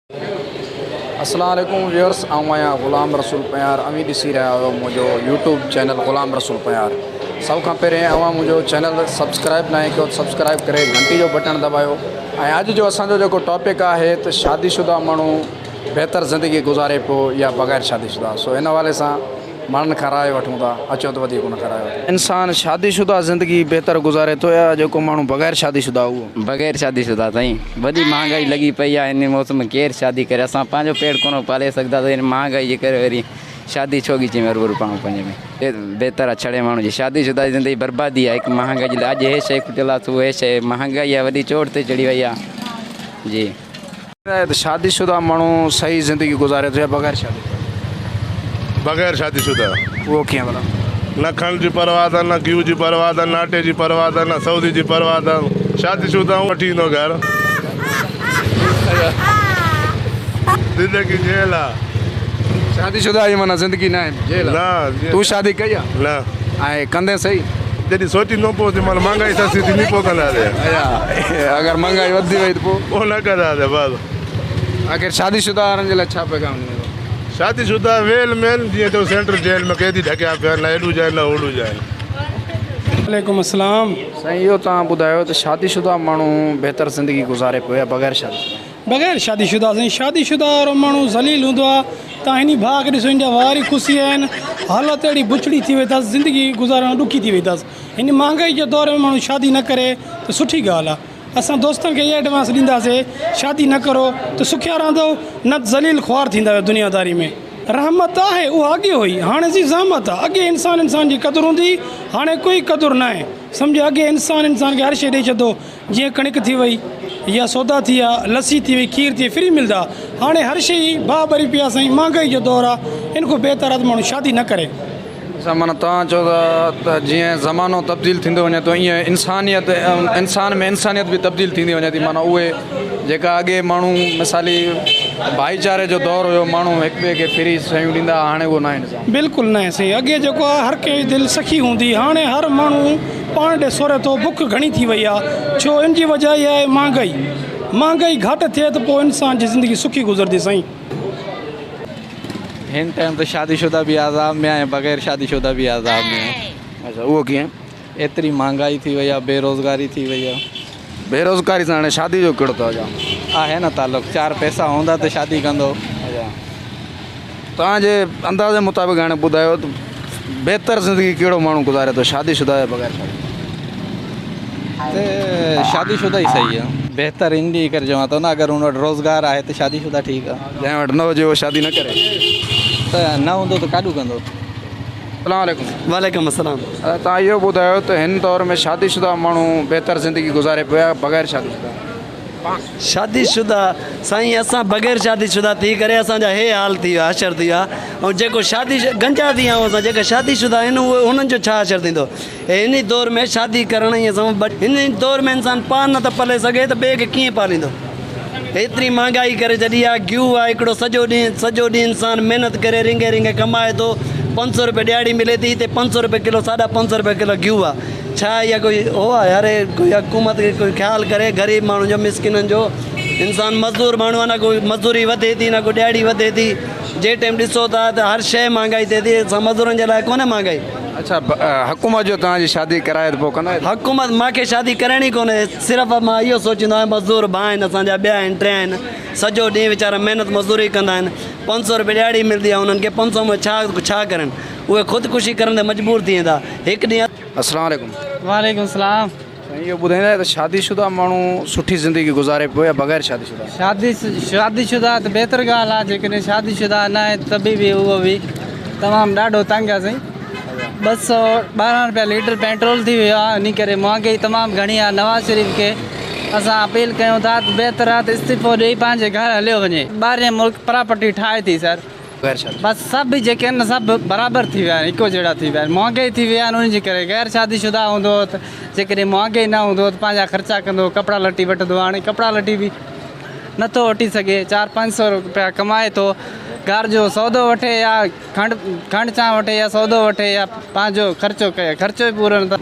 अस्सलाम वालेकुम व्यूअर्स, आया ग़ुलाम रसूल प्यार अवी ॾिसी रहा हो मुझो यूट्यूब चैनल ग़ुलाम रसूल प्यार। सब खां पहिरें अवां मुझो चैनल सब्सक्राइब ना कयो, सब्सक्राइब करे घंटी जो बटन दबायो। अज जो असांजो जो टॉपिक है तो शादीशुदा मानू बेहतर ज़िंदगी गुजारे पो या बग़ैर शादीशुदा। सो इन हवाले से मानन खां राय वठूं था, अचो तो वधीक उन खां राय वठूं। इंसान शादीशुदा ज़िंदगी बेहतर गुजारे तो या जो मानू बग़ैर शादीशुदा उहो बग़ैर शादीशुदा साईं वॾी महांगाई लगी पई है। इन मौसम में केर शादी करे, असां पंहिंजो पेड़ कोन पाले सघंदा त इन महांगाई जे करे वरी शादी छो की मजबूर पाऊं पंहिंजे में। बेहतर आहे छड़े माण्हू जी शादीशुदा ज़िंदगी बर्बादी आहे हिकु महांगाई जी। अॼु हे शइ खुटियलास उहे शइ महांगाई आहे वॾी चोट ते चढ़ी वई आहे जी। शादीशुदा मानू सही ज़िंदगी गुजारे तो या बग़ैर शादी? बग़ैर शादीशुदा वो कीअं भला? न खंड जी परवाह अथनि, न घिऊ जी परवाह अथनि, न आटे जी परवाह अथनि, न सऊदी जी परवाह अथनि। शादीशुदा वठी ईंदो घर ज़िंदगी जेल आहे। शादीशुदा जी माना ज़िंदगी न आहे, जेल आहे। न तू शादी कई आहे? न ऐं कंदे सही? जॾहिं सोचींदो पोइ त माना महांगाई सस्ती थी नहीं पोइ कंदासीं। अगर महंगाई वधी वई तो पोइ न कंदासीं बस। आखिर शादीशुदा वारनि जे लाइ छा पैगाम ॾींदो? शादीशुदा वेल मेल जीअं तो सेंट्रल जेल में कैदी ढकिया पिया आहिनि, न हेॾू जाइनि न होॾू जाइनि। वालेकुम अस्सलाम। साईं इहो तव्हां ॿुधायो त शादीशुदा माण्हू बहितर ज़िंदगी गुज़ारे पियो या बग़ैर शादी? बग़ैर शादीशुदा साईं शादीशुदा वारो माण्हू ज़लील हूंदो आहे। तव्हां हिन भाउ खे ॾिसो, हिनजा वार ई खुशी आहिनि, हालत अहिड़ी बुछड़ी थी वई अथसि, ज़िंदगी गुज़ारणु ॾुखी थी वई अथसि। हिन महांगाई जे दौर में माण्हू शादी न करे त सुठी ॻाल्हि आहे। असां दोस्तनि खे इहा एडवांस ॾींदासीं, शादी न करो त सुखिया रहंदो, न ज़लील ख्वार थींदा दुनियादारी में। रहमत आहे उहा अॻे हुई, हाणे जी ज़हमत आहे। अॻे इंसान जी क़दुरु हूंदी, हाणे कोई क़दुरु न आहे। सम्झो अॻे इंसान खे हर शइ ॾेई छॾंदो, जीअं कणिक थी वई या सौदा थी विया, लस्सी थी वई, खीर थी फ्री मिलंदा। हाणे हर शइ भाउ भरी पिया साईं, महांगाई जो दौरु आहे। इन खां बहितर आहे त माण्हू शादी न करे। माना तव्हां चओ था त जीअं ज़मानो तब्दील थींदो वञे थो ईअं इंसान में इंसानियत बि तब्दील थींदी वञे थी। माना उहे जेका अॻे माण्हू मिसाली भाईचारे जो दौरु हुयो, माण्हू हिक ॿिए खे फ्री शयूं ॾींदा, हाणे उहो न आहे निज़ाम। बिल्कुलु न आहे साईं। अॻे जेको आहे हर कंहिं दिलि सखी हूंदी, हाणे हर माण्हू पाण ॾे सोरे थो। बुख घणी थी वई आहे, छो इन जी वजह इहा आहे महांगाई घटि थिए त पोइ इंसान जी ज़िंदगी सुखी गुज़रंदी साईं। हिन टाइम तो शादीशुदा भी आज़ाब में आहे, बग़ैर शादीशुदा भी आज़ाब में आहे। अच्छा उहो कीअं? एतिरी महांगाई थी वई आहे, बेरोज़गारी थी वई आहे। बेरोज़गारी सां हाणे शादी जो कहिड़ो थो जाम आहे न ताल्लुक़, चार पैसा हूंदा त शादी कंदो। तव्हांजे अंदाज़े मुताबिक़ हाणे ॿुधायो त बहितर ज़िंदगी कहिड़ो माण्हू गुज़ारे थो, शादीशुदा या बग़ैर शादी? शादीशुदा ही सही आहे। बेहतर इन करे चवां थो न, अगरि हुन वटि रोज़गार आहे त शादीशुदा ठीकु आहे। जंहिं वटि न हुजे उहो शादी न करे त न हूंदो त काॾूं कंदो। अस्सलाम वालेकुम। वालेकुम अस्सलाम। तव्हां इहो ॿुधायो त हिन दौर में शादीशुदा माण्हू बहितर ज़िंदगी गुज़ारे पियो या बग़ैर शादीशुदा? शादीशुदा साईं असां बग़ैर शादीशुदा थी करे असांजा हे हाल थी वियो, हशर थी वियो आहे। ऐं जेको शादी गंजा थी विया असां जेका शादीशुदा आहिनि उहे उन्हनि जो छा हशर थींदो। हिन दौर में शादी करण ई असां हिन दौर में इंसानु पान नथो पले सघे त ॿिए खे कीअं पालींदो। एतिरी महांगाई करे जॾहिं आहे, घिऊ आहे हिकिड़ो सॼो ॾींहुं इंसानु महिनत करे रिंगे कमाए थो। 500 रुपये ॾियारी मिले थी, हिते 500 रुपये किलो, 550 रुपये किलो घिऊ आहे। छा इहा कोई हो आहे? अरे कोई हुकूमत खे कोई ख़्यालु करे ग़रीब माण्हुनि जो, मिसकिननि जो। इंसानु मज़दूर माण्हू आहे, न कोई मज़दूरी वधे थी न कोई ॾियारी वधे थी। जे टाइम ॾिसो था त हर शइ महांगाई थिए थी, असां मज़दूरनि जे लाइ कोन्हे महांगाई। अच्छा हुकूमत जो तव्हांजी शादी कराए त पोइ कंदा? हुकूमत मूंखे शादी करणी कोन्हे, सिर्फ़ु मां इहो सोचींदो आहियां मज़दूर भाउ आहिनि असांजा, ॿिया आहिनि, टे आहिनि, सॼो ॾींहुं वीचारा महिनत मज़दूरी कंदा आहिनि। 500 रुपये ॾियारी मिलंदी आहे उन्हनि खे, 500 में छा करनि? उहे ख़ुदकुशी करण ते मजबूर थी वेंदा हिकु ॾींहुं। अस्सलाम वालेकुम। वालेकुम सलाम। इहो ॿुधाईंदा त शादीशुदा माण्हू सुठी ज़िंदगी गुज़ारे पियो या बग़ैर शादीशुदा? शादीशुदा त बहितर ॻाल्हि आहे। जेकॾहिं शादीशुदा न आहे त बि उहो बि तमामु ॾाढो तंग आहे साईं। 212 रुपया लीटर पेट्रोल थी वियो आहे, इन करे महांगाई तमामु घणी आहे। नवाज़ शरीफ़ खे असां अपील कयूं था त बहितर आहे त इस्तीफ़ो ॾेई पंहिंजे घर हलियो वञे। ॿाहिरि मुल्क प्रॉपर्टी ठाहे थी सर, बसि सभु जेके आहिनि सभु बराबरि थी विया आहिनि, हिकु जहिड़ा थी विया आहिनि। महांगाई थी विया आहिनि, उनजे करे गैर शादीशुदा हूंदो त जेकॾहिं महांगाई न हूंदो त पंहिंजा ख़र्चा कंदो, कपिड़ा लटी वठंदो। हाणे कपिड़ा लटी बि नथो वठी सघे, 400-500 रुपया कमाए थो, घर जो सौदो वठे या खंड चां वठे या सौदो वठे या पंहिंजो ख़र्चो करे, ख़र्चो ई पूरो नथो।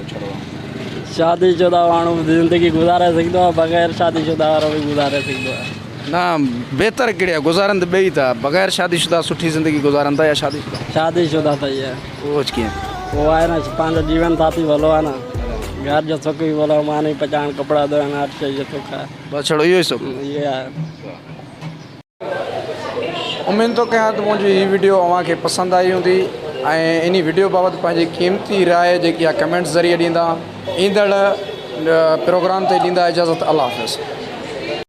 शादीशुदा माण्हू ज़िंदगी गुज़ारे सघंदो आहे, बग़ैर शादीशुदा वारो बि गुज़ारे सघंदो आहे। न बहितर कहिड़ी आहे गुज़ारनि त ॿई था बग़ैर शादीशुदा सुठी ज़िंदगी गुज़ारनि था या शादीशुदा शादीशुदा त ये उहो कीअं वो आहे न पंहिंजो जीवन साथी भलो आहे न घर जो सुख बि भलो मानी पचाइण कपिड़ा धोइण हर शइ जो सुख आहे बसि छड़ो इहो ई सुख इहे आहे उमेद थो कयां त मुंहिंजी हीअ वीडियो अव्हांखे पसंदि आई हूंदी ऐं इन वीडियो बाबति पंहिंजी क़ीमती राय जेकी आहे कमेंट्स ज़रिए ॾींदा ईंदड़ प्रोग्राम ते ॾींदा इजाज़त अल्लाह हाफ़िज़